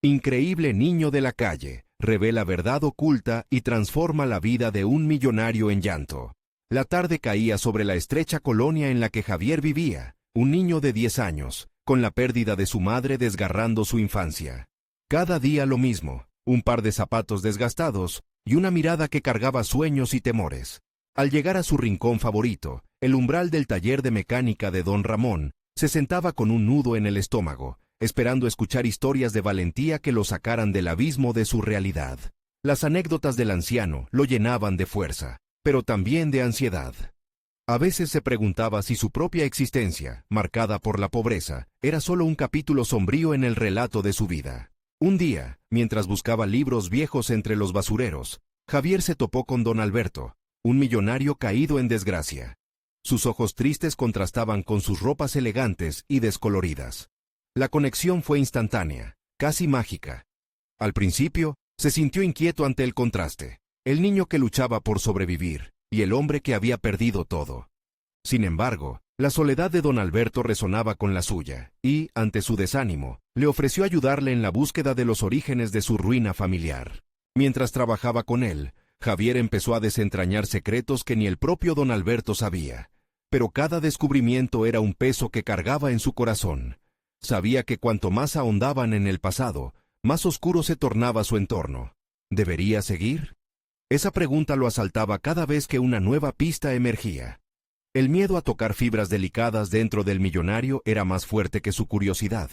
Increíble niño de la calle, revela verdad oculta y transforma la vida de un millonario en llanto. La tarde caía sobre la estrecha colonia en la que Javier vivía, un niño de 10 años, con la pérdida de su madre desgarrando su infancia. Cada día lo mismo, un par de zapatos desgastados y una mirada que cargaba sueños y temores. Al llegar a su rincón favorito, el umbral del taller de mecánica de don Ramón, se sentaba con un nudo en el estómago, esperando escuchar historias de valentía que lo sacaran del abismo de su realidad. Las anécdotas del anciano lo llenaban de fuerza, pero también de ansiedad. A veces se preguntaba si su propia existencia, marcada por la pobreza, era solo un capítulo sombrío en el relato de su vida. Un día, mientras buscaba libros viejos entre los basureros, Javier se topó con don Alberto, un millonario caído en desgracia. Sus ojos tristes contrastaban con sus ropas elegantes y descoloridas. La conexión fue instantánea, casi mágica. Al principio, se sintió inquieto ante el contraste, el niño que luchaba por sobrevivir, y el hombre que había perdido todo. Sin embargo, la soledad de don Alberto resonaba con la suya, y, ante su desánimo, le ofreció ayudarle en la búsqueda de los orígenes de su ruina familiar. Mientras trabajaba con él, Javier empezó a desentrañar secretos que ni el propio don Alberto sabía. Pero cada descubrimiento era un peso que cargaba en su corazón. Sabía que cuanto más ahondaban en el pasado, más oscuro se tornaba su entorno. ¿Debería seguir? Esa pregunta lo asaltaba cada vez que una nueva pista emergía. El miedo a tocar fibras delicadas dentro del millonario era más fuerte que su curiosidad.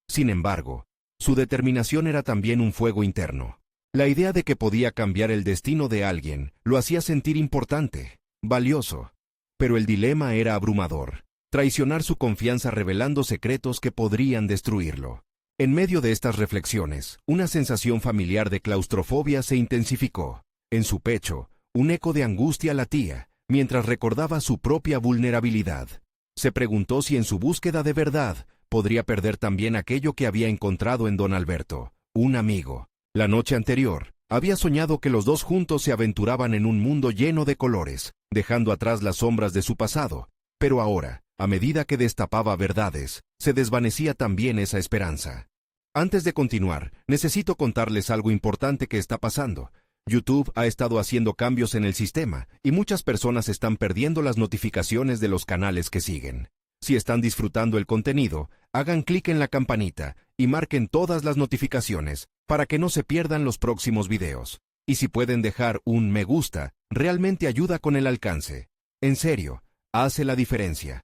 Sin embargo, su determinación era también un fuego interno. La idea de que podía cambiar el destino de alguien lo hacía sentir importante, valioso. Pero el dilema era abrumador. Traicionar su confianza revelando secretos que podrían destruirlo. En medio de estas reflexiones, una sensación familiar de claustrofobia se intensificó. En su pecho, un eco de angustia latía, mientras recordaba su propia vulnerabilidad. Se preguntó si en su búsqueda de verdad podría perder también aquello que había encontrado en don Alberto, un amigo. La noche anterior, había soñado que los dos juntos se aventuraban en un mundo lleno de colores, dejando atrás las sombras de su pasado. Pero ahora, a medida que destapaba verdades, se desvanecía también esa esperanza. Antes de continuar, necesito contarles algo importante que está pasando. YouTube ha estado haciendo cambios en el sistema, y muchas personas están perdiendo las notificaciones de los canales que siguen. Si están disfrutando el contenido, hagan clic en la campanita y marquen todas las notificaciones para que no se pierdan los próximos videos. Y si pueden dejar un me gusta, realmente ayuda con el alcance. En serio, hace la diferencia.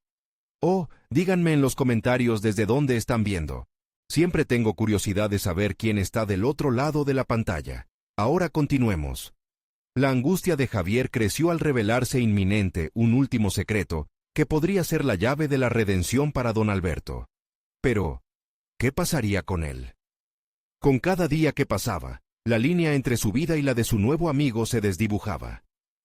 O, díganme en los comentarios desde dónde están viendo. Siempre tengo curiosidad de saber quién está del otro lado de la pantalla. Ahora continuemos. La angustia de Javier creció al revelarse inminente un último secreto que podría ser la llave de la redención para don Alberto. Pero, ¿qué pasaría con él? Con cada día que pasaba, la línea entre su vida y la de su nuevo amigo se desdibujaba.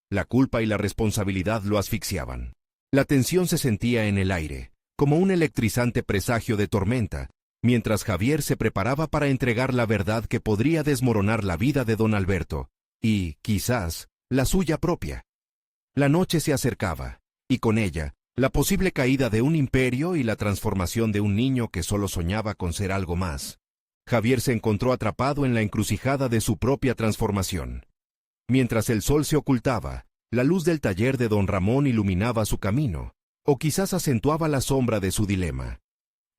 La culpa y la responsabilidad lo asfixiaban. La tensión se sentía en el aire, como un electrizante presagio de tormenta, mientras Javier se preparaba para entregar la verdad que podría desmoronar la vida de don Alberto, y, quizás, la suya propia. La noche se acercaba, y con ella, la posible caída de un imperio y la transformación de un niño que solo soñaba con ser algo más. Javier se encontró atrapado en la encrucijada de su propia transformación. Mientras el sol se ocultaba, la luz del taller de don Ramón iluminaba su camino, o quizás acentuaba la sombra de su dilema.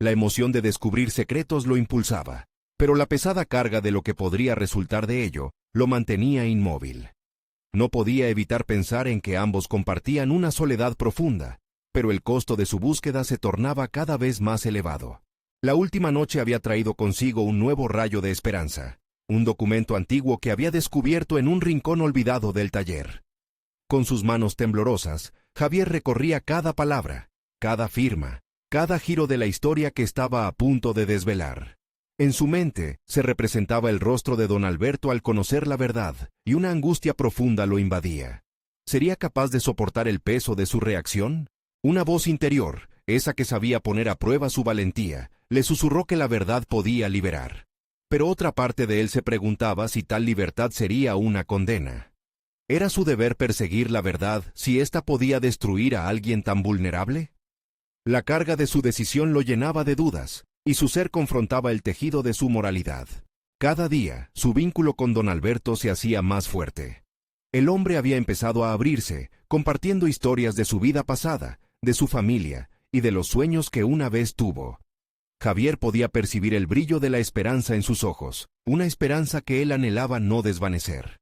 La emoción de descubrir secretos lo impulsaba, pero la pesada carga de lo que podría resultar de ello lo mantenía inmóvil. No podía evitar pensar en que ambos compartían una soledad profunda, pero el costo de su búsqueda se tornaba cada vez más elevado. La última noche había traído consigo un nuevo rayo de esperanza, un documento antiguo que había descubierto en un rincón olvidado del taller. Con sus manos temblorosas, Javier recorría cada palabra, cada firma, cada giro de la historia que estaba a punto de desvelar. En su mente se representaba el rostro de don Alberto al conocer la verdad, y una angustia profunda lo invadía. ¿Sería capaz de soportar el peso de su reacción? Una voz interior, esa que sabía poner a prueba su valentía, le susurró que la verdad podía liberar. Pero otra parte de él se preguntaba si tal libertad sería una condena. ¿Era su deber perseguir la verdad si ésta podía destruir a alguien tan vulnerable? La carga de su decisión lo llenaba de dudas, y su ser confrontaba el tejido de su moralidad. Cada día, su vínculo con don Alberto se hacía más fuerte. El hombre había empezado a abrirse, compartiendo historias de su vida pasada, de su familia y de los sueños que una vez tuvo. Javier podía percibir el brillo de la esperanza en sus ojos, una esperanza que él anhelaba no desvanecer.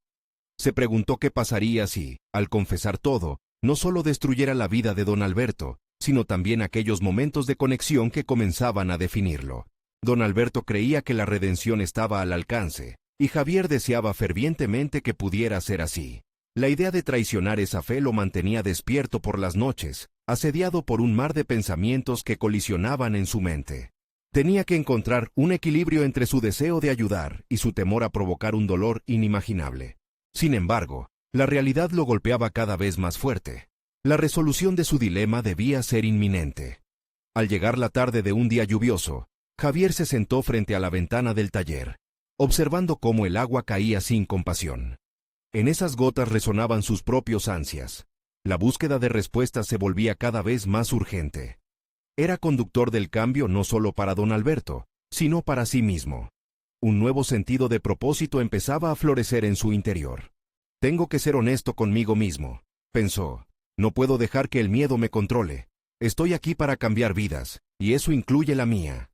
Se preguntó qué pasaría si, al confesar todo, no solo destruyera la vida de don Alberto, sino también aquellos momentos de conexión que comenzaban a definirlo. Don Alberto creía que la redención estaba al alcance, y Javier deseaba fervientemente que pudiera ser así. La idea de traicionar esa fe lo mantenía despierto por las noches, asediado por un mar de pensamientos que colisionaban en su mente. Tenía que encontrar un equilibrio entre su deseo de ayudar y su temor a provocar un dolor inimaginable. Sin embargo, la realidad lo golpeaba cada vez más fuerte. La resolución de su dilema debía ser inminente. Al llegar la tarde de un día lluvioso, Javier se sentó frente a la ventana del taller, observando cómo el agua caía sin compasión. En esas gotas resonaban sus propios ansias. La búsqueda de respuestas se volvía cada vez más urgente. Era conductor del cambio no solo para don Alberto, sino para sí mismo. Un nuevo sentido de propósito empezaba a florecer en su interior. Tengo que ser honesto conmigo mismo, pensó. No puedo dejar que el miedo me controle. Estoy aquí para cambiar vidas, y eso incluye la mía.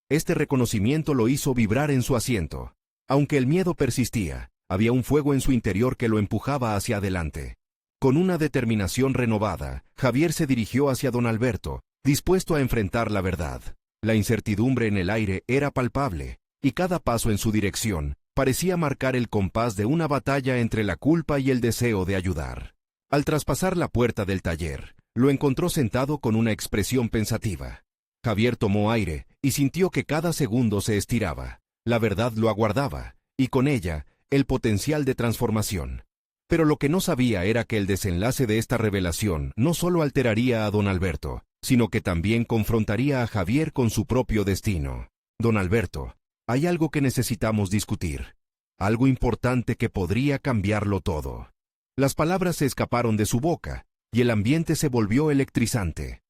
Este reconocimiento lo hizo vibrar en su asiento. Aunque el miedo persistía, había un fuego en su interior que lo empujaba hacia adelante. Con una determinación renovada, Javier se dirigió hacia don Alberto, dispuesto a enfrentar la verdad. La incertidumbre en el aire era palpable, y cada paso en su dirección parecía marcar el compás de una batalla entre la culpa y el deseo de ayudar. Al traspasar la puerta del taller, lo encontró sentado con una expresión pensativa. Javier tomó aire y sintió que cada segundo se estiraba. La verdad lo aguardaba, y con ella, el potencial de transformación. Pero lo que no sabía era que el desenlace de esta revelación no solo alteraría a don Alberto, sino que también confrontaría a Javier con su propio destino. Don Alberto, hay algo que necesitamos discutir. Algo importante que podría cambiarlo todo. Las palabras se escaparon de su boca, y el ambiente se volvió electrizante.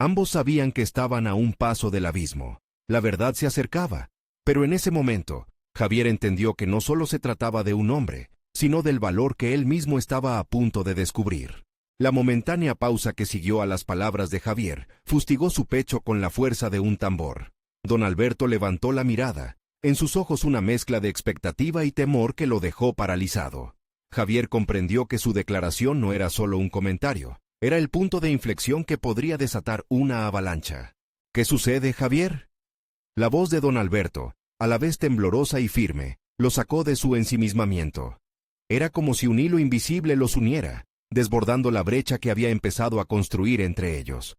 Ambos sabían que estaban a un paso del abismo. La verdad se acercaba, pero en ese momento, Javier entendió que no solo se trataba de un hombre, sino del valor que él mismo estaba a punto de descubrir. La momentánea pausa que siguió a las palabras de Javier fustigó su pecho con la fuerza de un tambor. Don Alberto levantó la mirada, en sus ojos una mezcla de expectativa y temor que lo dejó paralizado. Javier comprendió que su declaración no era solo un comentario, era el punto de inflexión que podría desatar una avalancha. ¿Qué sucede, Javier? La voz de don Alberto, a la vez temblorosa y firme, lo sacó de su ensimismamiento. Era como si un hilo invisible los uniera, desbordando la brecha que había empezado a construir entre ellos.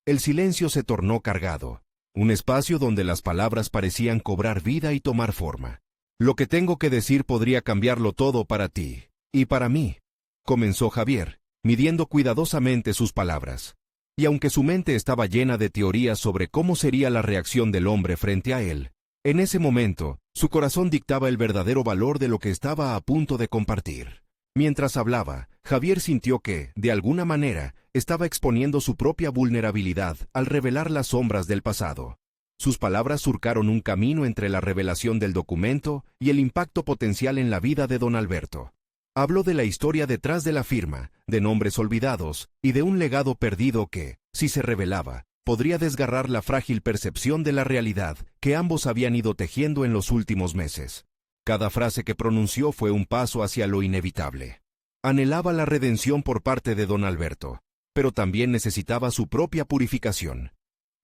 El silencio se tornó cargado, un espacio donde las palabras parecían cobrar vida y tomar forma. Lo que tengo que decir podría cambiarlo todo para ti, y para mí, comenzó Javier, midiendo cuidadosamente sus palabras. Y aunque su mente estaba llena de teorías sobre cómo sería la reacción del hombre frente a él, en ese momento, su corazón dictaba el verdadero valor de lo que estaba a punto de compartir. Mientras hablaba, Javier sintió que, de alguna manera, estaba exponiendo su propia vulnerabilidad al revelar las sombras del pasado. Sus palabras surcaron un camino entre la revelación del documento y el impacto potencial en la vida de don Alberto. Habló de la historia detrás de la firma, de nombres olvidados y de un legado perdido que, si se revelaba, podría desgarrar la frágil percepción de la realidad que ambos habían ido tejiendo en los últimos meses. Cada frase que pronunció fue un paso hacia lo inevitable. Anhelaba la redención por parte de don Alberto, pero también necesitaba su propia purificación.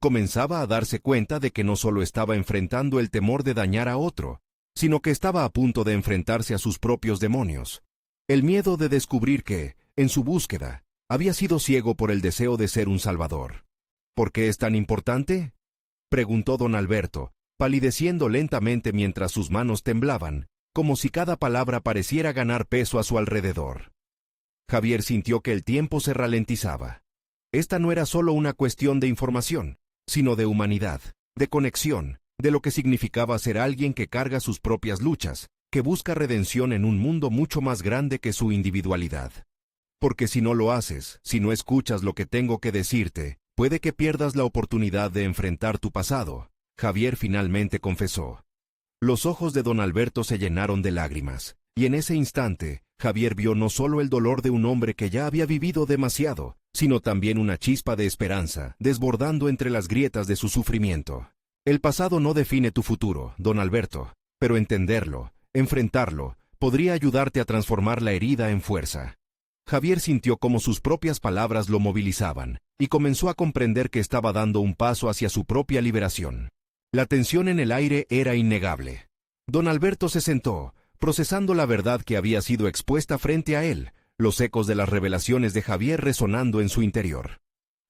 Comenzaba a darse cuenta de que no solo estaba enfrentando el temor de dañar a otro, sino que estaba a punto de enfrentarse a sus propios demonios. El miedo de descubrir que, en su búsqueda, había sido ciego por el deseo de ser un salvador. ¿Por qué es tan importante?, preguntó don Alberto, palideciendo lentamente mientras sus manos temblaban, como si cada palabra pareciera ganar peso a su alrededor. Javier sintió que el tiempo se ralentizaba. Esta no era solo una cuestión de información, sino de humanidad, de conexión, de lo que significaba ser alguien que carga sus propias luchas, que busca redención en un mundo mucho más grande que su individualidad. Porque si no lo haces, si no escuchas lo que tengo que decirte, puede que pierdas la oportunidad de enfrentar tu pasado, Javier finalmente confesó. Los ojos de don Alberto se llenaron de lágrimas, y en ese instante, Javier vio no solo el dolor de un hombre que ya había vivido demasiado, sino también una chispa de esperanza, desbordando entre las grietas de su sufrimiento. El pasado no define tu futuro, don Alberto, pero entenderlo, enfrentarlo, podría ayudarte a transformar la herida en fuerza. Javier sintió cómo sus propias palabras lo movilizaban, y comenzó a comprender que estaba dando un paso hacia su propia liberación. La tensión en el aire era innegable. Don Alberto se sentó, procesando la verdad que había sido expuesta frente a él, los ecos de las revelaciones de Javier resonando en su interior.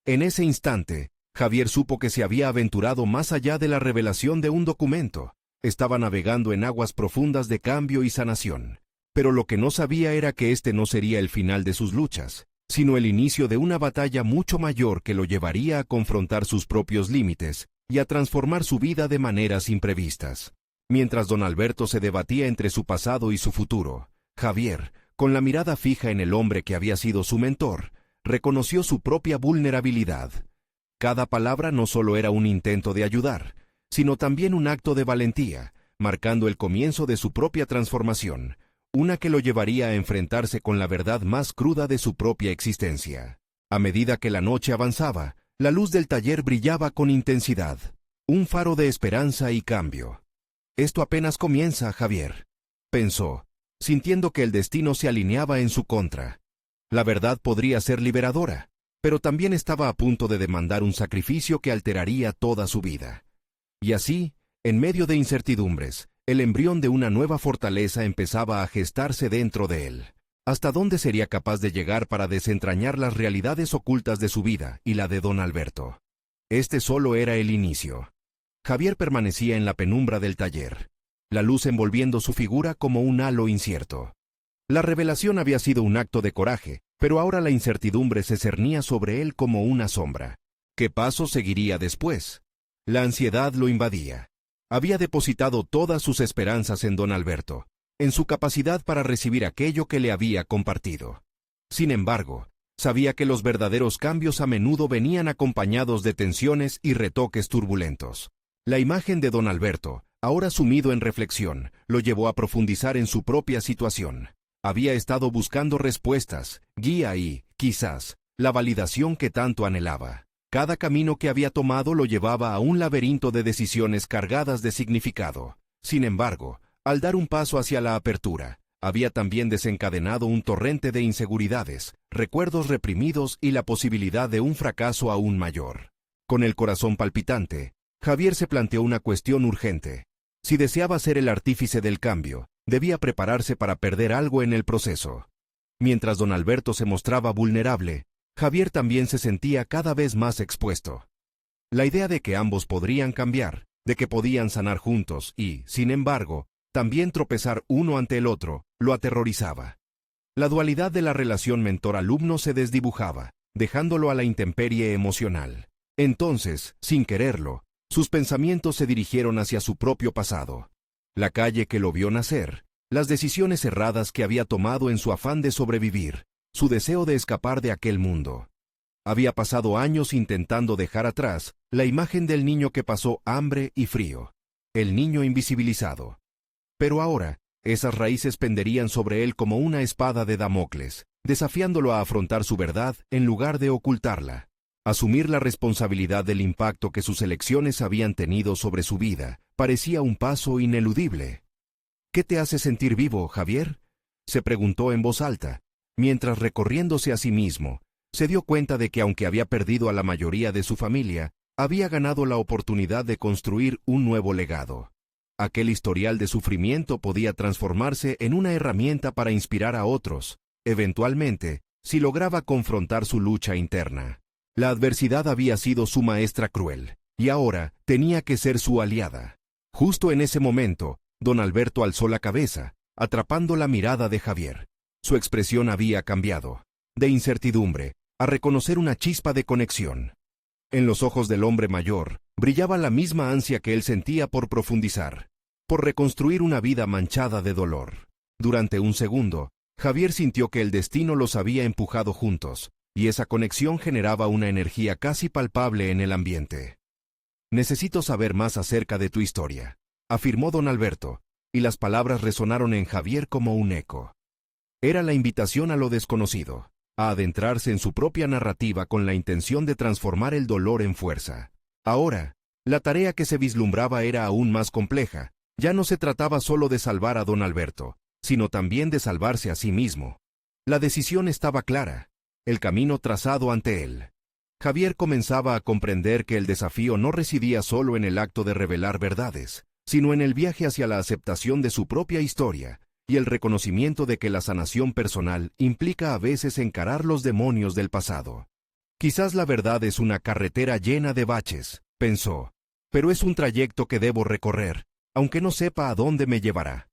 En ese instante, Javier supo que se había aventurado más allá de la revelación de un documento. Estaba navegando en aguas profundas de cambio y sanación. Pero lo que no sabía era que este no sería el final de sus luchas, sino el inicio de una batalla mucho mayor que lo llevaría a confrontar sus propios límites y a transformar su vida de maneras imprevistas. Mientras don Alberto se debatía entre su pasado y su futuro, Javier, con la mirada fija en el hombre que había sido su mentor, reconoció su propia vulnerabilidad. Cada palabra no solo era un intento de ayudar, sino también un acto de valentía, marcando el comienzo de su propia transformación, una que lo llevaría a enfrentarse con la verdad más cruda de su propia existencia. A medida que la noche avanzaba, la luz del taller brillaba con intensidad, un faro de esperanza y cambio. Esto apenas comienza, Javier, pensó, sintiendo que el destino se alineaba en su contra. La verdad podría ser liberadora, pero también estaba a punto de demandar un sacrificio que alteraría toda su vida. Y así, en medio de incertidumbres, el embrión de una nueva fortaleza empezaba a gestarse dentro de él. ¿Hasta dónde sería capaz de llegar para desentrañar las realidades ocultas de su vida y la de don Alberto? Este solo era el inicio. Javier permanecía en la penumbra del taller, la luz envolviendo su figura como un halo incierto. La revelación había sido un acto de coraje, pero ahora la incertidumbre se cernía sobre él como una sombra. ¿Qué paso seguiría después? La ansiedad lo invadía. Había depositado todas sus esperanzas en don Alberto, en su capacidad para recibir aquello que le había compartido. Sin embargo, sabía que los verdaderos cambios a menudo venían acompañados de tensiones y retoques turbulentos. La imagen de don Alberto, ahora sumido en reflexión, lo llevó a profundizar en su propia situación. Había estado buscando respuestas, guía y, quizás, la validación que tanto anhelaba. Cada camino que había tomado lo llevaba a un laberinto de decisiones cargadas de significado. Sin embargo, al dar un paso hacia la apertura, había también desencadenado un torrente de inseguridades, recuerdos reprimidos y la posibilidad de un fracaso aún mayor. Con el corazón palpitante, Javier se planteó una cuestión urgente. Si deseaba ser el artífice del cambio, debía prepararse para perder algo en el proceso. Mientras don Alberto se mostraba vulnerable, Javier también se sentía cada vez más expuesto. La idea de que ambos podrían cambiar, de que podían sanar juntos y, sin embargo, también tropezar uno ante el otro, lo aterrorizaba. La dualidad de la relación mentor-alumno se desdibujaba, dejándolo a la intemperie emocional. Entonces, sin quererlo, sus pensamientos se dirigieron hacia su propio pasado. La calle que lo vio nacer, las decisiones erradas que había tomado en su afán de sobrevivir, su deseo de escapar de aquel mundo. Había pasado años intentando dejar atrás la imagen del niño que pasó hambre y frío, el niño invisibilizado. Pero ahora, esas raíces penderían sobre él como una espada de Damocles, desafiándolo a afrontar su verdad en lugar de ocultarla. Asumir la responsabilidad del impacto que sus elecciones habían tenido sobre su vida parecía un paso ineludible. ¿Qué te hace sentir vivo, Javier?, se preguntó en voz alta. Mientras recorriéndose a sí mismo, se dio cuenta de que aunque había perdido a la mayoría de su familia, había ganado la oportunidad de construir un nuevo legado. Aquel historial de sufrimiento podía transformarse en una herramienta para inspirar a otros, eventualmente, si lograba confrontar su lucha interna. La adversidad había sido su maestra cruel, y ahora tenía que ser su aliada. Justo en ese momento, don Alberto alzó la cabeza, atrapando la mirada de Javier. Su expresión había cambiado, de incertidumbre, a reconocer una chispa de conexión. En los ojos del hombre mayor, brillaba la misma ansia que él sentía por profundizar, por reconstruir una vida manchada de dolor. Durante un segundo, Javier sintió que el destino los había empujado juntos, y esa conexión generaba una energía casi palpable en el ambiente. Necesito saber más acerca de tu historia. afirmó don Alberto, y las palabras resonaron en Javier como un eco. Era la invitación a lo desconocido, a adentrarse en su propia narrativa con la intención de transformar el dolor en fuerza. Ahora, la tarea que se vislumbraba era aún más compleja. Ya no se trataba solo de salvar a don Alberto, sino también de salvarse a sí mismo. La decisión estaba clara, el camino trazado ante él. Javier comenzaba a comprender que el desafío no residía solo en el acto de revelar verdades, sino en el viaje hacia la aceptación de su propia historia y el reconocimiento de que la sanación personal implica a veces encarar los demonios del pasado. Quizás la verdad es una carretera llena de baches, pensó, pero es un trayecto que debo recorrer, aunque no sepa a dónde me llevará.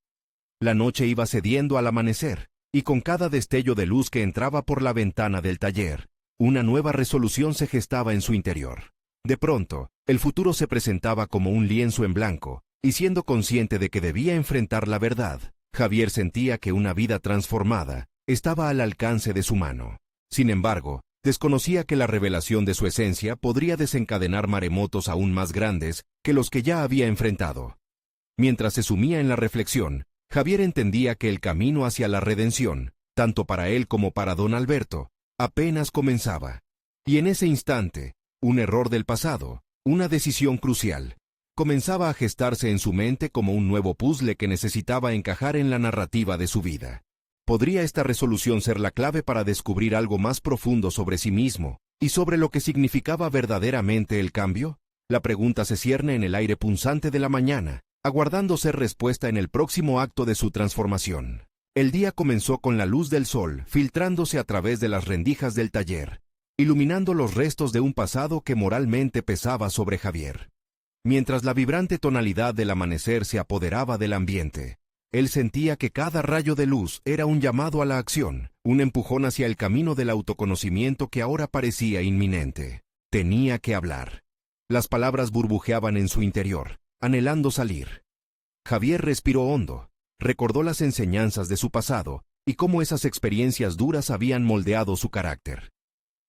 La noche iba cediendo al amanecer, y con cada destello de luz que entraba por la ventana del taller, una nueva resolución se gestaba en su interior. De pronto, el futuro se presentaba como un lienzo en blanco, y siendo consciente de que debía enfrentar la verdad, Javier sentía que una vida transformada estaba al alcance de su mano. Sin embargo, desconocía que la revelación de su esencia podría desencadenar maremotos aún más grandes que los que ya había enfrentado. Mientras se sumía en la reflexión, Javier entendía que el camino hacia la redención, tanto para él como para don Alberto, apenas comenzaba. Y en ese instante, un error del pasado, una decisión crucial, comenzaba a gestarse en su mente como un nuevo puzzle que necesitaba encajar en la narrativa de su vida. ¿Podría esta resolución ser la clave para descubrir algo más profundo sobre sí mismo y sobre lo que significaba verdaderamente el cambio? La pregunta se cierne en el aire punzante de la mañana, aguardando ser respuesta en el próximo acto de su transformación. El día comenzó con la luz del sol filtrándose a través de las rendijas del taller, iluminando los restos de un pasado que moralmente pesaba sobre Javier. Mientras la vibrante tonalidad del amanecer se apoderaba del ambiente, él sentía que cada rayo de luz era un llamado a la acción, un empujón hacia el camino del autoconocimiento que ahora parecía inminente. Tenía que hablar. Las palabras burbujeaban en su interior, anhelando salir. Javier respiró hondo, recordó las enseñanzas de su pasado y cómo esas experiencias duras habían moldeado su carácter.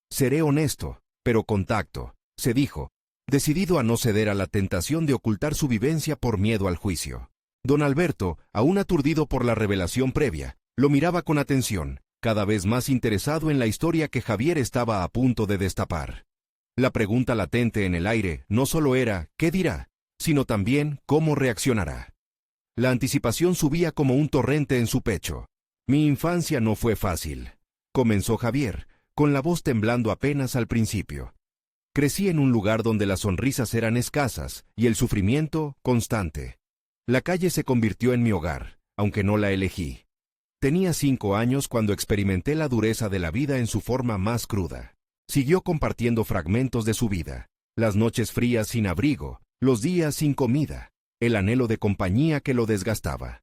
Seré honesto, pero con tacto, se dijo, decidido a no ceder a la tentación de ocultar su vivencia por miedo al juicio. Don Alberto, aún aturdido por la revelación previa, lo miraba con atención, cada vez más interesado en la historia que Javier estaba a punto de destapar. La pregunta latente en el aire no solo era ¿qué dirá?, sino también ¿cómo reaccionará? La anticipación subía como un torrente en su pecho. Mi infancia no fue fácil, comenzó Javier, con la voz temblando apenas al principio. Crecí en un lugar donde las sonrisas eran escasas y el sufrimiento constante. La calle se convirtió en mi hogar, aunque no la elegí. Tenía 5 años cuando experimenté la dureza de la vida en su forma más cruda. Siguió compartiendo fragmentos de su vida, las noches frías sin abrigo, los días sin comida, el anhelo de compañía que lo desgastaba.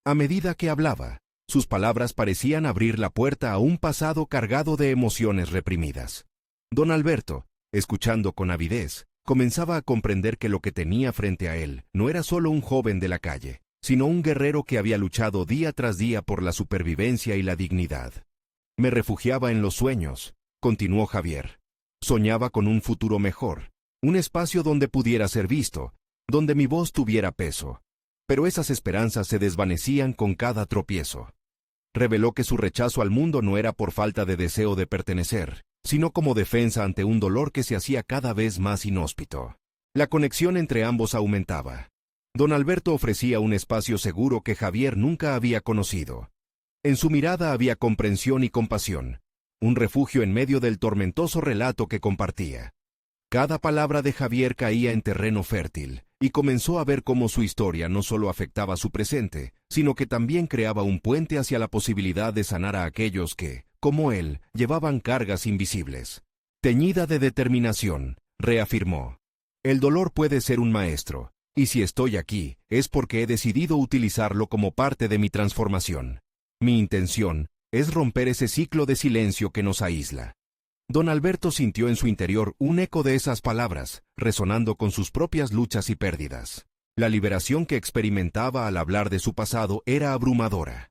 A medida que hablaba, sus palabras parecían abrir la puerta a un pasado cargado de emociones reprimidas. Don Alberto, escuchando con avidez, comenzaba a comprender que lo que tenía frente a él no era solo un joven de la calle, sino un guerrero que había luchado día tras día por la supervivencia y la dignidad. Me refugiaba en los sueños, continuó Javier. Soñaba con un futuro mejor, un espacio donde pudiera ser visto, donde mi voz tuviera peso. Pero esas esperanzas se desvanecían con cada tropiezo. Reveló que su rechazo al mundo no era por falta de deseo de pertenecer, sino como defensa ante un dolor que se hacía cada vez más inhóspito. La conexión entre ambos aumentaba. Don Alberto ofrecía un espacio seguro que Javier nunca había conocido. En su mirada había comprensión y compasión, un refugio en medio del tormentoso relato que compartía. Cada palabra de Javier caía en terreno fértil, y comenzó a ver cómo su historia no solo afectaba su presente, sino que también creaba un puente hacia la posibilidad de sanar a aquellos que, como él, llevaban cargas invisibles. Teñida de determinación, reafirmó. El dolor puede ser un maestro, y si estoy aquí, es porque he decidido utilizarlo como parte de mi transformación. Mi intención es romper ese ciclo de silencio que nos aísla. Don Alberto sintió en su interior un eco de esas palabras, resonando con sus propias luchas y pérdidas. La liberación que experimentaba al hablar de su pasado era abrumadora.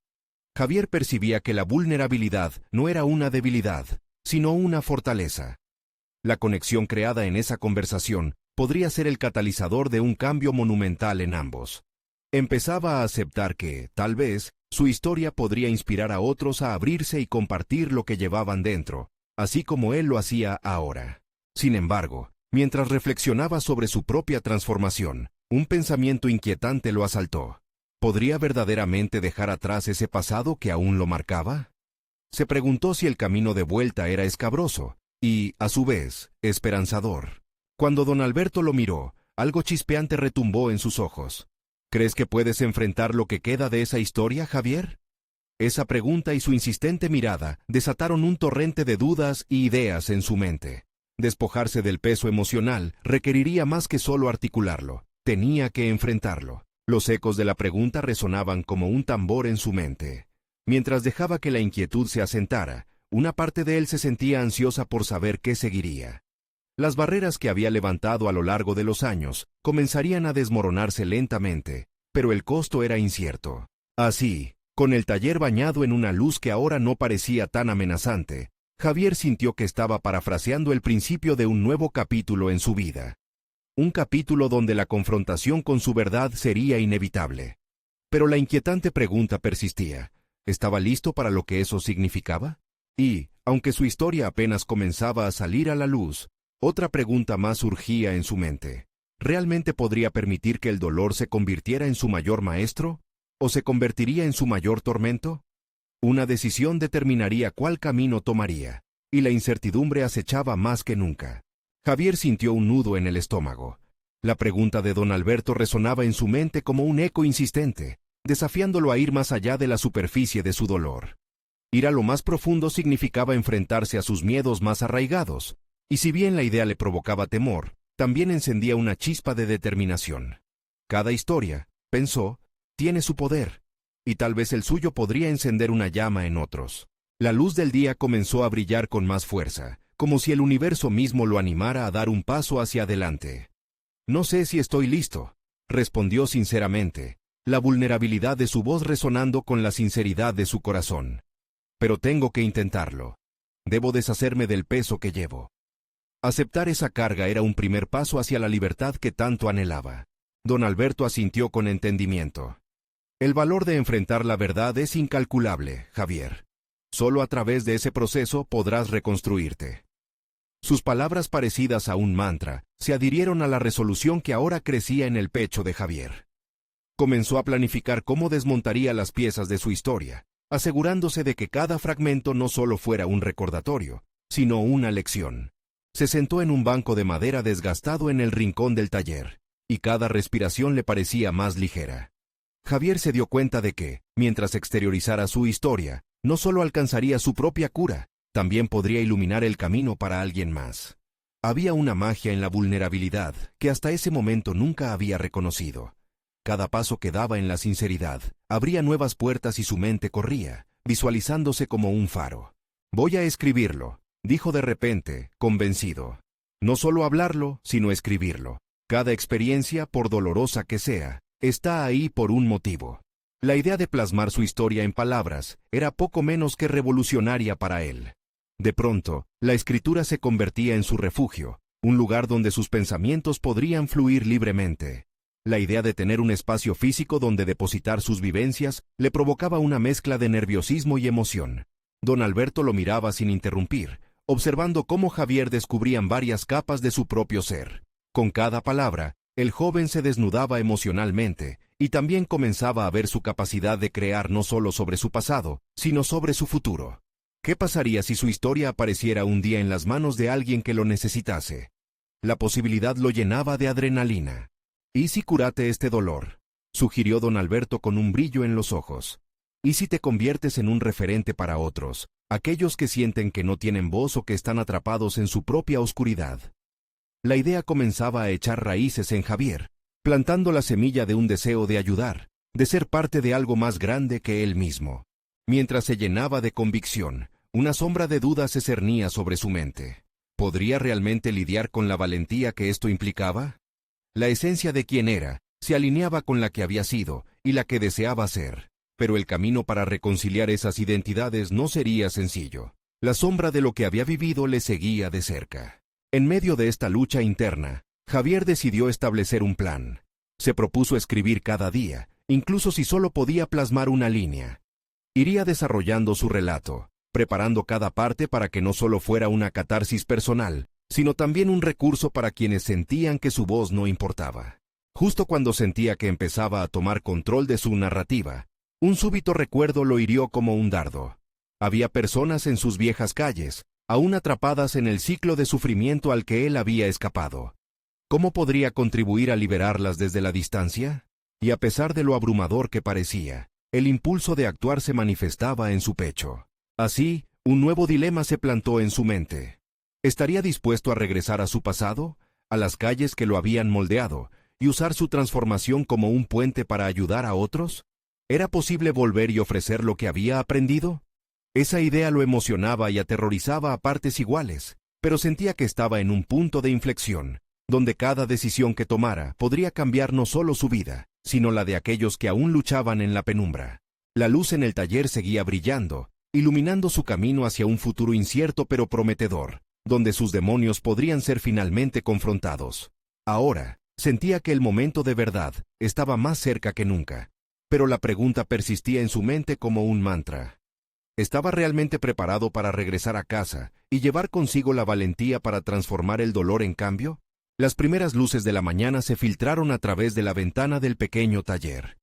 Javier percibía que la vulnerabilidad no era una debilidad, sino una fortaleza. La conexión creada en esa conversación podría ser el catalizador de un cambio monumental en ambos. Empezaba a aceptar que, tal vez, su historia podría inspirar a otros a abrirse y compartir lo que llevaban dentro, así como él lo hacía ahora. Sin embargo, mientras reflexionaba sobre su propia transformación, un pensamiento inquietante lo asaltó. ¿Podría verdaderamente dejar atrás ese pasado que aún lo marcaba? Se preguntó si el camino de vuelta era escabroso y, a su vez, esperanzador. Cuando don Alberto lo miró, algo chispeante retumbó en sus ojos. ¿Crees que puedes enfrentar lo que queda de esa historia, Javier? Esa pregunta y su insistente mirada desataron un torrente de dudas y ideas en su mente. Despojarse del peso emocional requeriría más que solo articularlo. Tenía que enfrentarlo. Los ecos de la pregunta resonaban como un tambor en su mente. Mientras dejaba que la inquietud se asentara, una parte de él se sentía ansiosa por saber qué seguiría. Las barreras que había levantado a lo largo de los años comenzarían a desmoronarse lentamente, pero el costo era incierto. Así, con el taller bañado en una luz que ahora no parecía tan amenazante, Javier sintió que estaba parafraseando el principio de un nuevo capítulo en su vida. Un capítulo donde la confrontación con su verdad sería inevitable. Pero la inquietante pregunta persistía. ¿Estaba listo para lo que eso significaba? Y, aunque su historia apenas comenzaba a salir a la luz, otra pregunta más surgía en su mente. ¿Realmente podría permitir que el dolor se convirtiera en su mayor maestro? ¿O se convertiría en su mayor tormento? Una decisión determinaría cuál camino tomaría, y la incertidumbre acechaba más que nunca. Javier sintió un nudo en el estómago. La pregunta de don Alberto resonaba en su mente como un eco insistente, desafiándolo a ir más allá de la superficie de su dolor. Ir a lo más profundo significaba enfrentarse a sus miedos más arraigados, y si bien la idea le provocaba temor, también encendía una chispa de determinación. Cada historia, pensó, tiene su poder, y tal vez el suyo podría encender una llama en otros. La luz del día comenzó a brillar con más fuerza, como si el universo mismo lo animara a dar un paso hacia adelante. «No sé si estoy listo», respondió sinceramente, la vulnerabilidad de su voz resonando con la sinceridad de su corazón. «Pero tengo que intentarlo. Debo deshacerme del peso que llevo». Aceptar esa carga era un primer paso hacia la libertad que tanto anhelaba. Don Alberto asintió con entendimiento. «El valor de enfrentar la verdad es incalculable, Javier. Solo a través de ese proceso podrás reconstruirte». Sus palabras, parecidas a un mantra, se adhirieron a la resolución que ahora crecía en el pecho de Javier. Comenzó a planificar cómo desmontaría las piezas de su historia, asegurándose de que cada fragmento no solo fuera un recordatorio, sino una lección. Se sentó en un banco de madera desgastado en el rincón del taller, y cada respiración le parecía más ligera. Javier se dio cuenta de que, mientras exteriorizara su historia, no solo alcanzaría su propia cura, también podría iluminar el camino para alguien más. Había una magia en la vulnerabilidad que hasta ese momento nunca había reconocido. Cada paso que daba en la sinceridad abría nuevas puertas y su mente corría, visualizándose como un faro. «Voy a escribirlo», dijo de repente, convencido. «No solo hablarlo, sino escribirlo. Cada experiencia, por dolorosa que sea, está ahí por un motivo». La idea de plasmar su historia en palabras era poco menos que revolucionaria para él. De pronto, la escritura se convertía en su refugio, un lugar donde sus pensamientos podrían fluir libremente. La idea de tener un espacio físico donde depositar sus vivencias le provocaba una mezcla de nerviosismo y emoción. Don Alberto lo miraba sin interrumpir, observando cómo Javier descubrían varias capas de su propio ser. Con cada palabra, el joven se desnudaba emocionalmente, y también comenzaba a ver su capacidad de crear no solo sobre su pasado, sino sobre su futuro. ¿Qué pasaría si su historia apareciera un día en las manos de alguien que lo necesitase? La posibilidad lo llenaba de adrenalina. «¿Y si curate este dolor?», sugirió don Alberto con un brillo en los ojos. «¿Y si te conviertes en un referente para otros, aquellos que sienten que no tienen voz o que están atrapados en su propia oscuridad?» La idea comenzaba a echar raíces en Javier, plantando la semilla de un deseo de ayudar, de ser parte de algo más grande que él mismo. Mientras se llenaba de convicción, una sombra de duda se cernía sobre su mente. ¿Podría realmente lidiar con la valentía que esto implicaba? La esencia de quien era se alineaba con la que había sido y la que deseaba ser, pero el camino para reconciliar esas identidades no sería sencillo. La sombra de lo que había vivido le seguía de cerca. En medio de esta lucha interna, Javier decidió establecer un plan. Se propuso escribir cada día, incluso si solo podía plasmar una línea. Iría desarrollando su relato, preparando cada parte para que no solo fuera una catarsis personal, sino también un recurso para quienes sentían que su voz no importaba. Justo cuando sentía que empezaba a tomar control de su narrativa, un súbito recuerdo lo hirió como un dardo. Había personas en sus viejas calles, aún atrapadas en el ciclo de sufrimiento al que él había escapado. ¿Cómo podría contribuir a liberarlas desde la distancia? Y a pesar de lo abrumador que parecía, el impulso de actuar se manifestaba en su pecho. Así, un nuevo dilema se plantó en su mente. ¿Estaría dispuesto a regresar a su pasado, a las calles que lo habían moldeado, y usar su transformación como un puente para ayudar a otros? ¿Era posible volver y ofrecer lo que había aprendido? Esa idea lo emocionaba y aterrorizaba a partes iguales, pero sentía que estaba en un punto de inflexión, donde cada decisión que tomara podría cambiar no solo su vida, sino la de aquellos que aún luchaban en la penumbra. La luz en el taller seguía brillando, iluminando su camino hacia un futuro incierto pero prometedor, donde sus demonios podrían ser finalmente confrontados. Ahora, sentía que el momento de verdad estaba más cerca que nunca, pero la pregunta persistía en su mente como un mantra. ¿Estaba realmente preparado para regresar a casa y llevar consigo la valentía para transformar el dolor en cambio? Las primeras luces de la mañana se filtraron a través de la ventana del pequeño taller.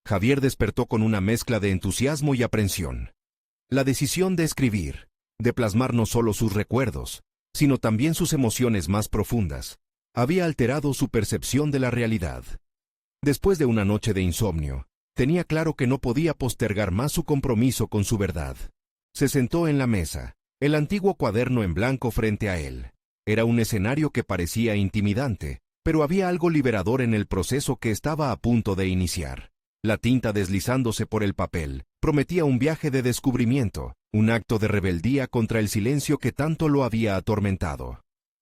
Javier despertó con una mezcla de entusiasmo y aprensión. La decisión de escribir, de plasmar no solo sus recuerdos, sino también sus emociones más profundas, había alterado su percepción de la realidad. Después de una noche de insomnio, tenía claro que no podía postergar más su compromiso con su verdad. Se sentó en la mesa, el antiguo cuaderno en blanco frente a él. Era un escenario que parecía intimidante, pero había algo liberador en el proceso que estaba a punto de iniciar. La tinta deslizándose por el papel prometía un viaje de descubrimiento, un acto de rebeldía contra el silencio que tanto lo había atormentado.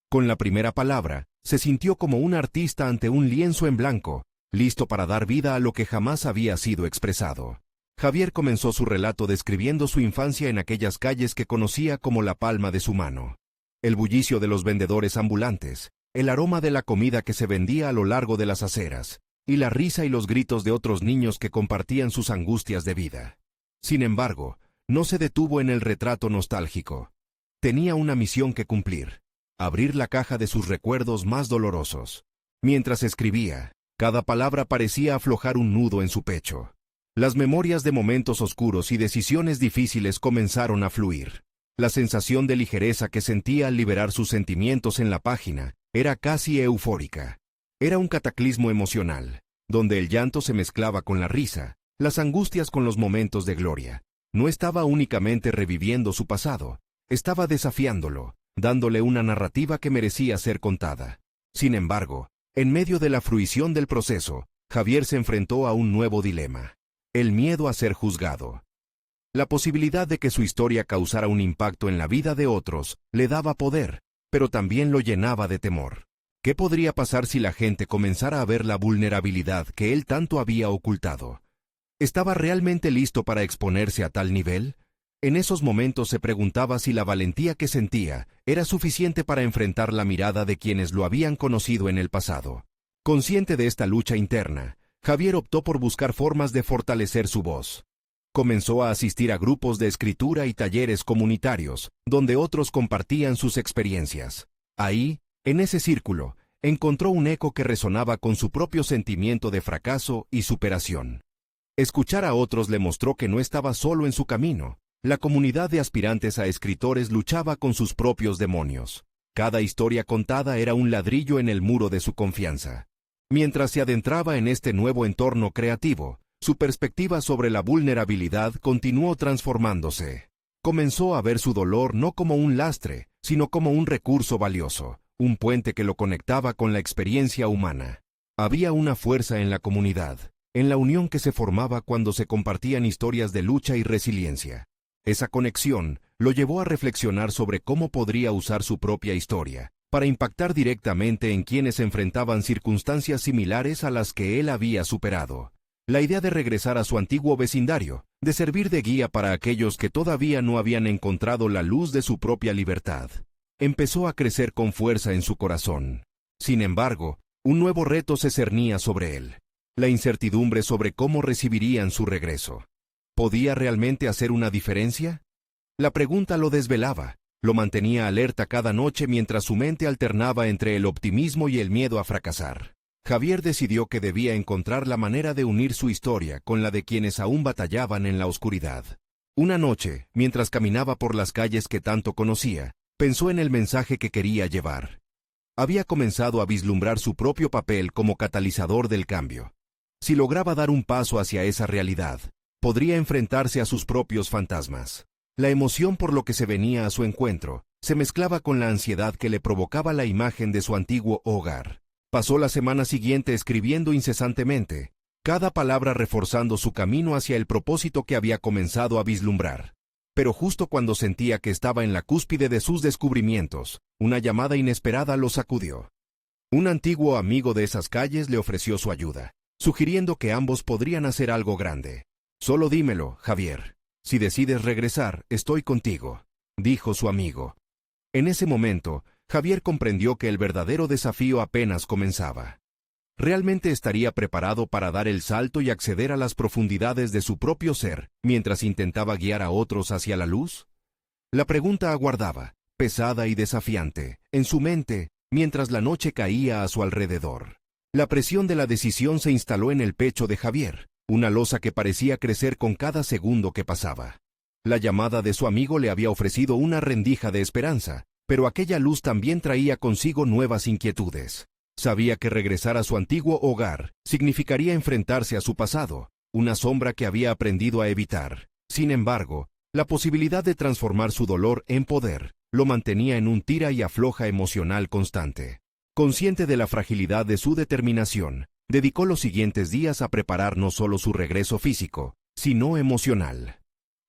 Con la primera palabra, se sintió como un artista ante un lienzo en blanco, listo para dar vida a lo que jamás había sido expresado. Javier comenzó su relato describiendo su infancia en aquellas calles que conocía como la palma de su mano. El bullicio de los vendedores ambulantes, el aroma de la comida que se vendía a lo largo de las aceras, y la risa y los gritos de otros niños que compartían sus angustias de vida. Sin embargo, no se detuvo en el retrato nostálgico. Tenía una misión que cumplir: abrir la caja de sus recuerdos más dolorosos. Mientras escribía, cada palabra parecía aflojar un nudo en su pecho. Las memorias de momentos oscuros y decisiones difíciles comenzaron a fluir. La sensación de ligereza que sentía al liberar sus sentimientos en la página era casi eufórica. Era un cataclismo emocional, donde el llanto se mezclaba con la risa, las angustias con los momentos de gloria. No estaba únicamente reviviendo su pasado, estaba desafiándolo, dándole una narrativa que merecía ser contada. Sin embargo, en medio de la fruición del proceso, Javier se enfrentó a un nuevo dilema: el miedo a ser juzgado. La posibilidad de que su historia causara un impacto en la vida de otros le daba poder, pero también lo llenaba de temor. ¿Qué podría pasar si la gente comenzara a ver la vulnerabilidad que él tanto había ocultado? ¿Estaba realmente listo para exponerse a tal nivel? En esos momentos se preguntaba si la valentía que sentía era suficiente para enfrentar la mirada de quienes lo habían conocido en el pasado. Consciente de esta lucha interna, Javier optó por buscar formas de fortalecer su voz. Comenzó a asistir a grupos de escritura y talleres comunitarios, donde otros compartían sus experiencias. Ahí, en ese círculo, encontró un eco que resonaba con su propio sentimiento de fracaso y superación. Escuchar a otros le mostró que no estaba solo en su camino. La comunidad de aspirantes a escritores luchaba con sus propios demonios. Cada historia contada era un ladrillo en el muro de su confianza. Mientras se adentraba en este nuevo entorno creativo, su perspectiva sobre la vulnerabilidad continuó transformándose. Comenzó a ver su dolor no como un lastre, sino como un recurso valioso, un puente que lo conectaba con la experiencia humana. Había una fuerza en la comunidad, en la unión que se formaba cuando se compartían historias de lucha y resiliencia. Esa conexión lo llevó a reflexionar sobre cómo podría usar su propia historia para impactar directamente en quienes enfrentaban circunstancias similares a las que él había superado. La idea de regresar a su antiguo vecindario, de servir de guía para aquellos que todavía no habían encontrado la luz de su propia libertad, empezó a crecer con fuerza en su corazón. Sin embargo, un nuevo reto se cernía sobre él. la incertidumbre sobre cómo recibirían su regreso. ¿Podía realmente hacer una diferencia? La pregunta lo desvelaba, lo mantenía alerta cada noche mientras su mente alternaba entre el optimismo y el miedo a fracasar. Javier decidió que debía encontrar la manera de unir su historia con la de quienes aún batallaban en la oscuridad. Una noche, mientras caminaba por las calles que tanto conocía, pensó en el mensaje que quería llevar. Había comenzado a vislumbrar su propio papel como catalizador del cambio. Si lograba dar un paso hacia esa realidad, podría enfrentarse a sus propios fantasmas. La emoción por lo que se venía a su encuentro se mezclaba con la ansiedad que le provocaba la imagen de su antiguo hogar. Pasó la semana siguiente escribiendo incesantemente, cada palabra reforzando su camino hacia el propósito que había comenzado a vislumbrar. Pero justo cuando sentía que estaba en la cúspide de sus descubrimientos, una llamada inesperada lo sacudió. Un antiguo amigo de esas calles le ofreció su ayuda, sugiriendo que ambos podrían hacer algo grande. «Solo dímelo, Javier. Si decides regresar, estoy contigo», dijo su amigo. En ese momento, Javier comprendió que el verdadero desafío apenas comenzaba. ¿Realmente estaría preparado para dar el salto y acceder a las profundidades de su propio ser, mientras intentaba guiar a otros hacia la luz? La pregunta aguardaba, pesada y desafiante, en su mente, mientras la noche caía a su alrededor. La presión de la decisión se instaló en el pecho de Javier, una losa que parecía crecer con cada segundo que pasaba. La llamada de su amigo le había ofrecido una rendija de esperanza, pero aquella luz también traía consigo nuevas inquietudes. Sabía que regresar a su antiguo hogar significaría enfrentarse a su pasado, una sombra que había aprendido a evitar. Sin embargo, la posibilidad de transformar su dolor en poder lo mantenía en un tira y afloja emocional constante. Consciente de la fragilidad de su determinación, dedicó los siguientes días a preparar no solo su regreso físico, sino emocional.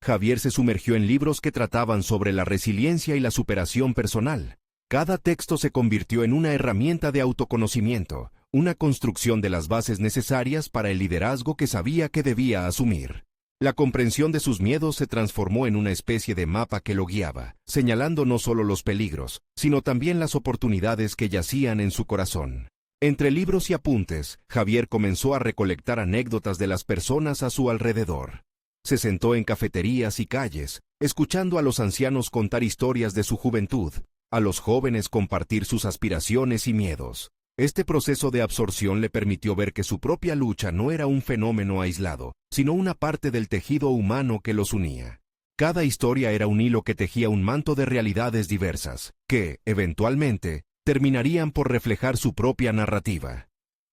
Javier se sumergió en libros que trataban sobre la resiliencia y la superación personal. Cada texto se convirtió en una herramienta de autoconocimiento, una construcción de las bases necesarias para el liderazgo que sabía que debía asumir. La comprensión de sus miedos se transformó en una especie de mapa que lo guiaba, señalando no solo los peligros, sino también las oportunidades que yacían en su corazón. Entre libros y apuntes, Javier comenzó a recolectar anécdotas de las personas a su alrededor. Se sentó en cafeterías y calles, escuchando a los ancianos contar historias de su juventud, a los jóvenes compartir sus aspiraciones y miedos. Este proceso de absorción le permitió ver que su propia lucha no era un fenómeno aislado, sino una parte del tejido humano que los unía. Cada historia era un hilo que tejía un manto de realidades diversas, que, eventualmente, terminarían por reflejar su propia narrativa.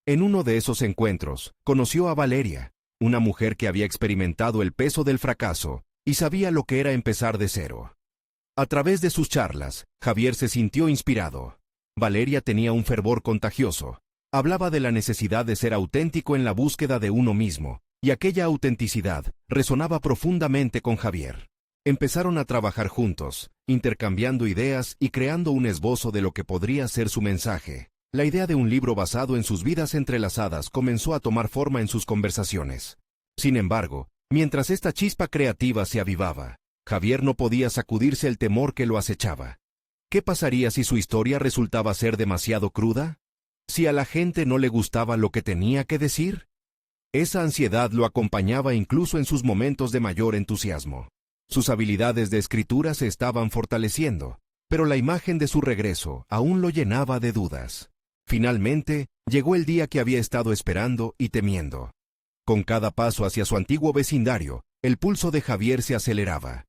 En uno de esos encuentros, conoció a Valeria, una mujer que había experimentado el peso del fracaso y sabía lo que era empezar de cero. A través de sus charlas, Javier se sintió inspirado. Valeria tenía un fervor contagioso. Hablaba de la necesidad de ser auténtico en la búsqueda de uno mismo, y aquella autenticidad resonaba profundamente con Javier. Empezaron a trabajar juntos, intercambiando ideas y creando un esbozo de lo que podría ser su mensaje. La idea de un libro basado en sus vidas entrelazadas comenzó a tomar forma en sus conversaciones. Sin embargo, mientras esta chispa creativa se avivaba, Javier no podía sacudirse el temor que lo acechaba. ¿Qué pasaría si su historia resultaba ser demasiado cruda? ¿Si a la gente no le gustaba lo que tenía que decir? Esa ansiedad lo acompañaba incluso en sus momentos de mayor entusiasmo. Sus habilidades de escritura se estaban fortaleciendo, pero la imagen de su regreso aún lo llenaba de dudas. Finalmente, llegó el día que había estado esperando y temiendo. Con cada paso hacia su antiguo vecindario, el pulso de Javier se aceleraba.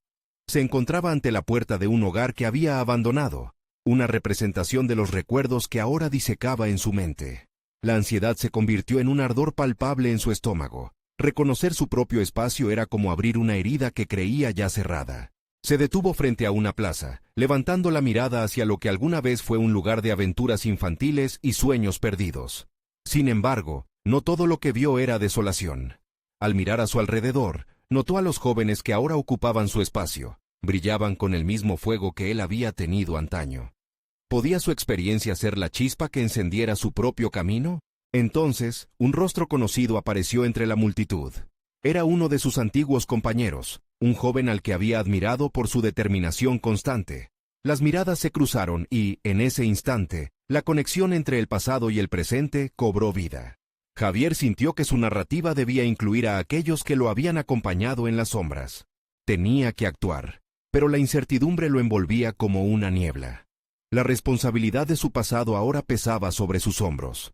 Se encontraba ante la puerta de un hogar que había abandonado, una representación de los recuerdos que ahora disecaba en su mente. La ansiedad se convirtió en un ardor palpable en su estómago. Reconocer su propio espacio era como abrir una herida que creía ya cerrada. Se detuvo frente a una plaza, levantando la mirada hacia lo que alguna vez fue un lugar de aventuras infantiles y sueños perdidos. Sin embargo, no todo lo que vio era desolación. Al mirar a su alrededor, notó a los jóvenes que ahora ocupaban su espacio. Brillaban con el mismo fuego que él había tenido antaño. ¿Podía su experiencia ser la chispa que encendiera su propio camino? Entonces, un rostro conocido apareció entre la multitud. Era uno de sus antiguos compañeros, un joven al que había admirado por su determinación constante. Las miradas se cruzaron y, en ese instante, la conexión entre el pasado y el presente cobró vida. Javier sintió que su narrativa debía incluir a aquellos que lo habían acompañado en las sombras. Tenía que actuar, pero la incertidumbre lo envolvía como una niebla. La responsabilidad de su pasado ahora pesaba sobre sus hombros.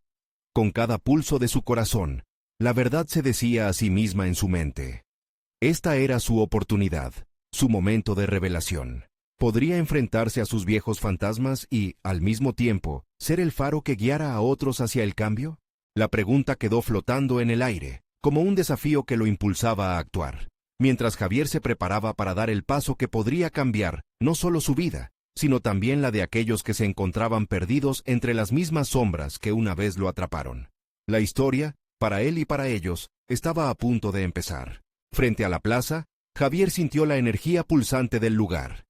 Con cada pulso de su corazón, la verdad se decía a sí misma en su mente. Esta era su oportunidad, su momento de revelación. Podría enfrentarse a sus viejos fantasmas y, al mismo tiempo, ser el faro que guiara a otros hacia el cambio. La pregunta quedó flotando en el aire, como un desafío que lo impulsaba a actuar, mientras Javier se preparaba para dar el paso que podría cambiar no solo su vida, sino también la de aquellos que se encontraban perdidos entre las mismas sombras que una vez lo atraparon. La historia, para él y para ellos, estaba a punto de empezar. Frente a la plaza, Javier sintió la energía pulsante del lugar.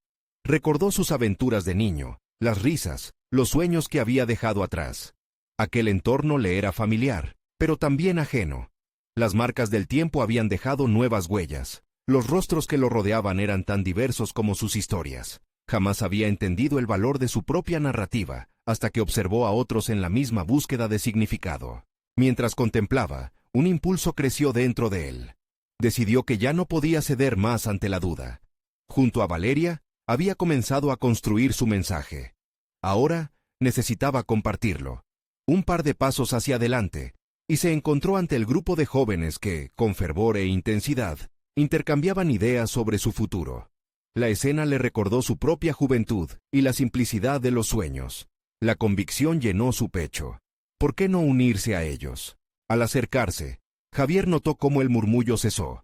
Recordó sus aventuras de niño, las risas, los sueños que había dejado atrás. Aquel entorno le era familiar, pero también ajeno. Las marcas del tiempo habían dejado nuevas huellas. Los rostros que lo rodeaban eran tan diversos como sus historias. Jamás había entendido el valor de su propia narrativa, hasta que observó a otros en la misma búsqueda de significado. Mientras contemplaba, un impulso creció dentro de él. Decidió que ya no podía ceder más ante la duda. Junto a Valeria, había comenzado a construir su mensaje. Ahora, necesitaba compartirlo. Un par de pasos hacia adelante, y se encontró ante el grupo de jóvenes que, con fervor e intensidad, intercambiaban ideas sobre su futuro. La escena le recordó su propia juventud y la simplicidad de los sueños. La convicción llenó su pecho. ¿Por qué no unirse a ellos? Al acercarse, Javier notó cómo el murmullo cesó.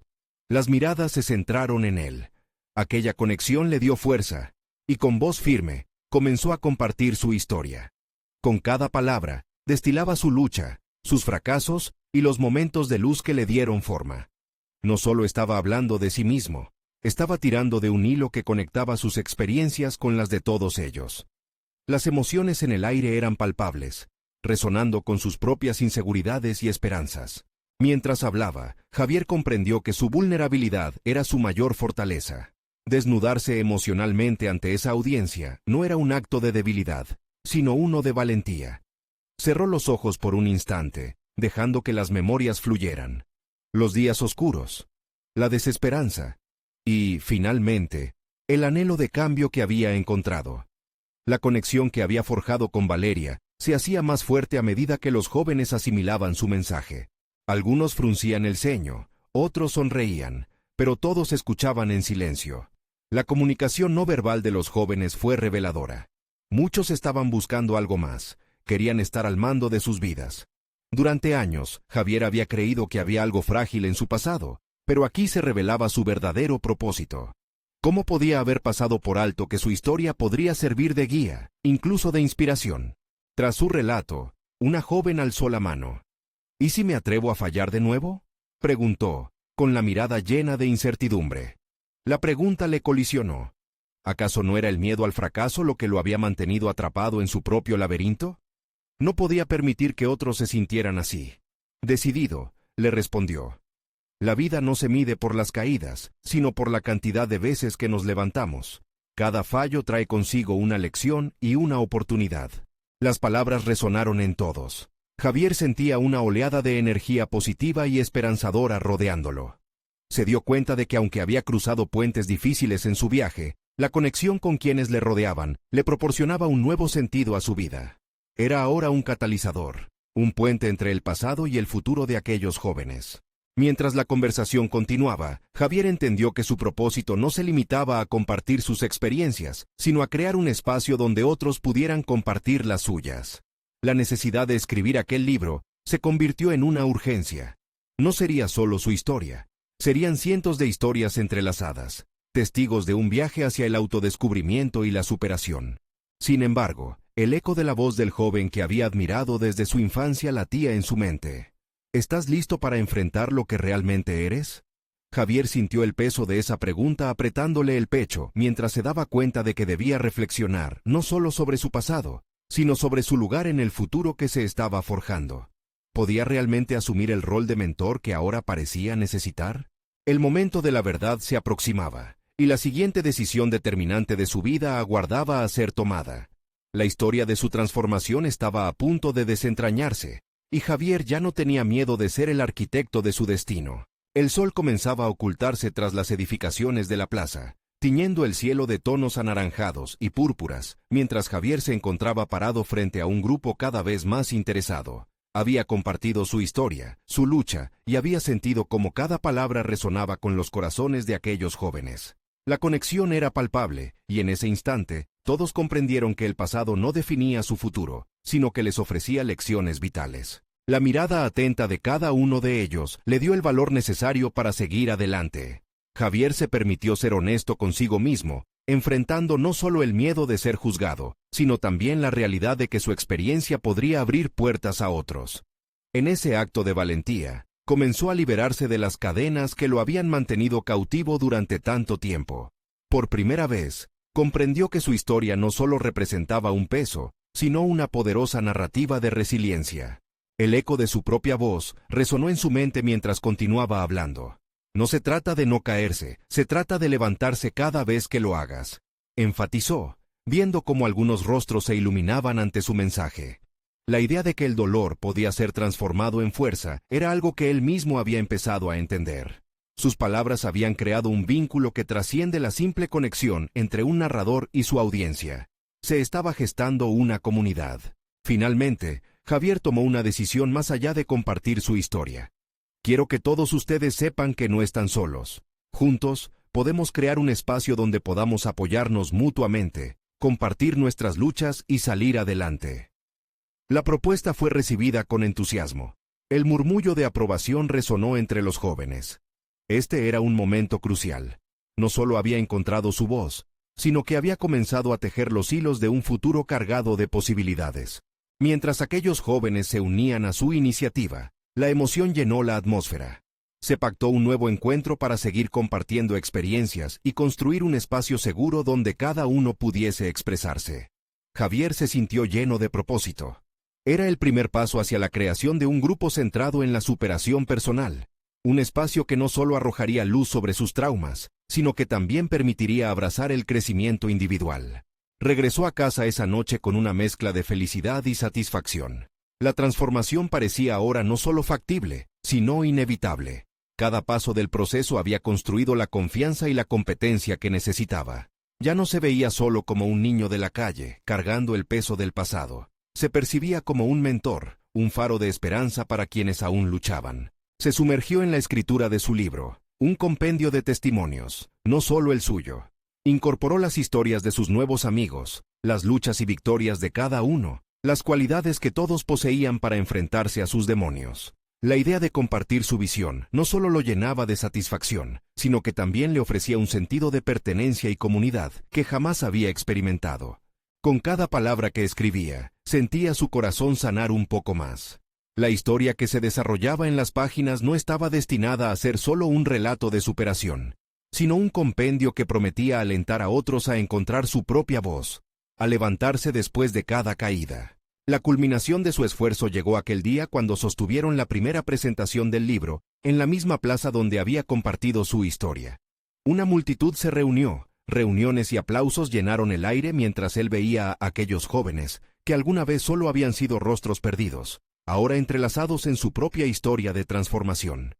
Las miradas se centraron en él. Aquella conexión le dio fuerza, y con voz firme, comenzó a compartir su historia. Con cada palabra, destilaba su lucha, sus fracasos y los momentos de luz que le dieron forma. No solo estaba hablando de sí mismo, estaba tirando de un hilo que conectaba sus experiencias con las de todos ellos. Las emociones en el aire eran palpables, resonando con sus propias inseguridades y esperanzas. Mientras hablaba, Javier comprendió que su vulnerabilidad era su mayor fortaleza. Desnudarse emocionalmente ante esa audiencia no era un acto de debilidad, sino uno de valentía. Cerró los ojos por un instante, dejando que las memorias fluyeran. Los días oscuros, la desesperanza y, finalmente, el anhelo de cambio que había encontrado. La conexión que había forjado con Valeria se hacía más fuerte a medida que los jóvenes asimilaban su mensaje. Algunos fruncían el ceño, otros sonreían, pero todos escuchaban en silencio. La comunicación no verbal de los jóvenes fue reveladora. Muchos estaban buscando algo más, querían estar al mando de sus vidas. Durante años, Javier había creído que había algo frágil en su pasado, pero aquí se revelaba su verdadero propósito. ¿Cómo podía haber pasado por alto que su historia podría servir de guía, incluso de inspiración? Tras su relato, una joven alzó la mano. ¿Y si me atrevo a fallar de nuevo?, preguntó, con la mirada llena de incertidumbre. La pregunta le colisionó. ¿Acaso no era el miedo al fracaso lo que lo había mantenido atrapado en su propio laberinto? No podía permitir que otros se sintieran así. Decidido, le respondió. La vida no se mide por las caídas, sino por la cantidad de veces que nos levantamos. Cada fallo trae consigo una lección y una oportunidad. Las palabras resonaron en todos. Javier sentía una oleada de energía positiva y esperanzadora rodeándolo. Se dio cuenta de que aunque había cruzado puentes difíciles en su viaje, la conexión con quienes le rodeaban le proporcionaba un nuevo sentido a su vida. Era ahora un catalizador, un puente entre el pasado y el futuro de aquellos jóvenes. Mientras la conversación continuaba, Javier entendió que su propósito no se limitaba a compartir sus experiencias, sino a crear un espacio donde otros pudieran compartir las suyas. La necesidad de escribir aquel libro se convirtió en una urgencia. No sería solo su historia, serían cientos de historias entrelazadas, testigos de un viaje hacia el autodescubrimiento y la superación. Sin embargo, el eco de la voz del joven que había admirado desde su infancia latía en su mente. ¿Estás listo para enfrentar lo que realmente eres? Javier sintió el peso de esa pregunta apretándole el pecho mientras se daba cuenta de que debía reflexionar no solo sobre su pasado, sino sobre su lugar en el futuro que se estaba forjando. ¿Podía realmente asumir el rol de mentor que ahora parecía necesitar? El momento de la verdad se aproximaba, y la siguiente decisión determinante de su vida aguardaba a ser tomada. La historia de su transformación estaba a punto de desentrañarse, y Javier ya no tenía miedo de ser el arquitecto de su destino. El sol comenzaba a ocultarse tras las edificaciones de la plaza, tiñendo el cielo de tonos anaranjados y púrpuras, mientras Javier se encontraba parado frente a un grupo cada vez más interesado. Había compartido su historia, su lucha, y había sentido cómo cada palabra resonaba con los corazones de aquellos jóvenes. La conexión era palpable, y en ese instante, todos comprendieron que el pasado no definía su futuro, sino que les ofrecía lecciones vitales. La mirada atenta de cada uno de ellos le dio el valor necesario para seguir adelante. Javier se permitió ser honesto consigo mismo, enfrentando no solo el miedo de ser juzgado, sino también la realidad de que su experiencia podría abrir puertas a otros. En ese acto de valentía, comenzó a liberarse de las cadenas que lo habían mantenido cautivo durante tanto tiempo. Por primera vez, comprendió que su historia no solo representaba un peso, sino una poderosa narrativa de resiliencia. El eco de su propia voz resonó en su mente mientras continuaba hablando. No se trata de no caerse, se trata de levantarse cada vez que lo hagas, enfatizó, viendo cómo algunos rostros se iluminaban ante su mensaje. La idea de que el dolor podía ser transformado en fuerza era algo que él mismo había empezado a entender. Sus palabras habían creado un vínculo que trasciende la simple conexión entre un narrador y su audiencia. Se estaba gestando una comunidad. Finalmente, Javier tomó una decisión más allá de compartir su historia. Quiero que todos ustedes sepan que no están solos. Juntos, podemos crear un espacio donde podamos apoyarnos mutuamente, compartir nuestras luchas y salir adelante. La propuesta fue recibida con entusiasmo. El murmullo de aprobación resonó entre los jóvenes. Este era un momento crucial. No solo había encontrado su voz, sino que había comenzado a tejer los hilos de un futuro cargado de posibilidades. Mientras aquellos jóvenes se unían a su iniciativa, la emoción llenó la atmósfera. Se pactó un nuevo encuentro para seguir compartiendo experiencias y construir un espacio seguro donde cada uno pudiese expresarse. Javier se sintió lleno de propósito. Era el primer paso hacia la creación de un grupo centrado en la superación personal, un espacio que no solo arrojaría luz sobre sus traumas, sino que también permitiría abrazar el crecimiento individual. Regresó a casa esa noche con una mezcla de felicidad y satisfacción. La transformación parecía ahora no solo factible, sino inevitable. Cada paso del proceso había construido la confianza y la competencia que necesitaba. Ya no se veía solo como un niño de la calle, cargando el peso del pasado. Se percibía como un mentor, un faro de esperanza para quienes aún luchaban. Se sumergió en la escritura de su libro, un compendio de testimonios, no solo el suyo. Incorporó las historias de sus nuevos amigos, las luchas y victorias de cada uno, las cualidades que todos poseían para enfrentarse a sus demonios. La idea de compartir su visión no solo lo llenaba de satisfacción, sino que también le ofrecía un sentido de pertenencia y comunidad que jamás había experimentado. Con cada palabra que escribía, sentía su corazón sanar un poco más. La historia que se desarrollaba en las páginas no estaba destinada a ser solo un relato de superación, sino un compendio que prometía alentar a otros a encontrar su propia voz, a levantarse después de cada caída. La culminación de su esfuerzo llegó aquel día cuando sostuvieron la primera presentación del libro, en la misma plaza donde había compartido su historia. Una multitud se reunió, reuniones y aplausos llenaron el aire mientras él veía a aquellos jóvenes, que alguna vez solo habían sido rostros perdidos, ahora entrelazados en su propia historia de transformación.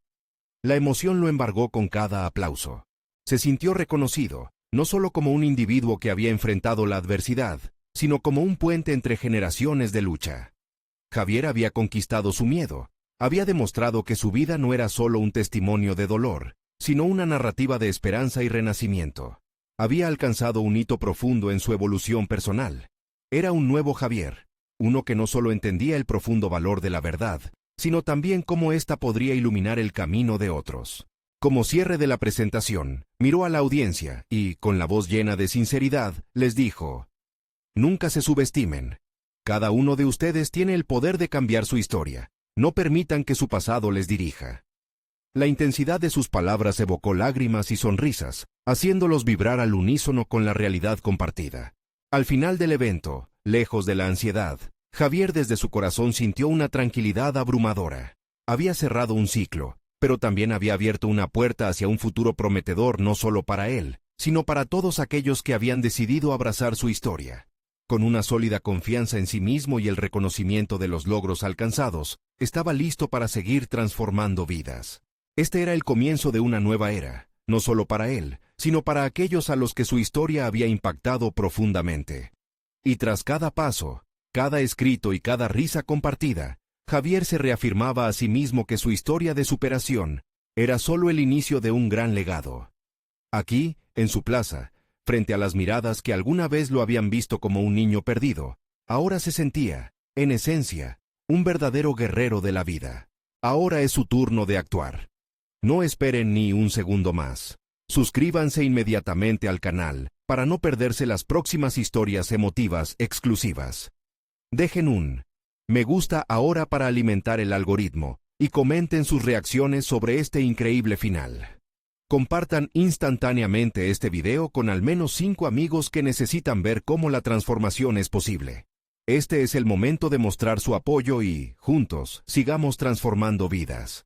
La emoción lo embargó con cada aplauso. Se sintió reconocido, no solo como un individuo que había enfrentado la adversidad, sino como un puente entre generaciones de lucha. Javier había conquistado su miedo, había demostrado que su vida no era solo un testimonio de dolor, sino una narrativa de esperanza y renacimiento. Había alcanzado un hito profundo en su evolución personal. Era un nuevo Javier, uno que no solo entendía el profundo valor de la verdad, sino también cómo ésta podría iluminar el camino de otros. Como cierre de la presentación, miró a la audiencia y, con la voz llena de sinceridad, les dijo: «Nunca se subestimen. Cada uno de ustedes tiene el poder de cambiar su historia. No permitan que su pasado les dirija». La intensidad de sus palabras evocó lágrimas y sonrisas, haciéndolos vibrar al unísono con la realidad compartida. Al final del evento, lejos de la ansiedad, Javier desde su corazón sintió una tranquilidad abrumadora. Había cerrado un ciclo, pero también había abierto una puerta hacia un futuro prometedor no solo para él, sino para todos aquellos que habían decidido abrazar su historia. Con una sólida confianza en sí mismo y el reconocimiento de los logros alcanzados, estaba listo para seguir transformando vidas. Este era el comienzo de una nueva era, no solo para él, sino para aquellos a los que su historia había impactado profundamente. Y tras cada paso, cada escrito y cada risa compartida, Javier se reafirmaba a sí mismo que su historia de superación era solo el inicio de un gran legado. Aquí, en su plaza, frente a las miradas que alguna vez lo habían visto como un niño perdido, ahora se sentía, en esencia, un verdadero guerrero de la vida. Ahora es su turno de actuar. No esperen ni un segundo más. Suscríbanse inmediatamente al canal para no perderse las próximas historias emotivas exclusivas. Dejen un me gusta ahora para alimentar el algoritmo y comenten sus reacciones sobre este increíble final. Compartan instantáneamente este video con al menos 5 amigos que necesitan ver cómo la transformación es posible. Este es el momento de mostrar su apoyo y, juntos, sigamos transformando vidas.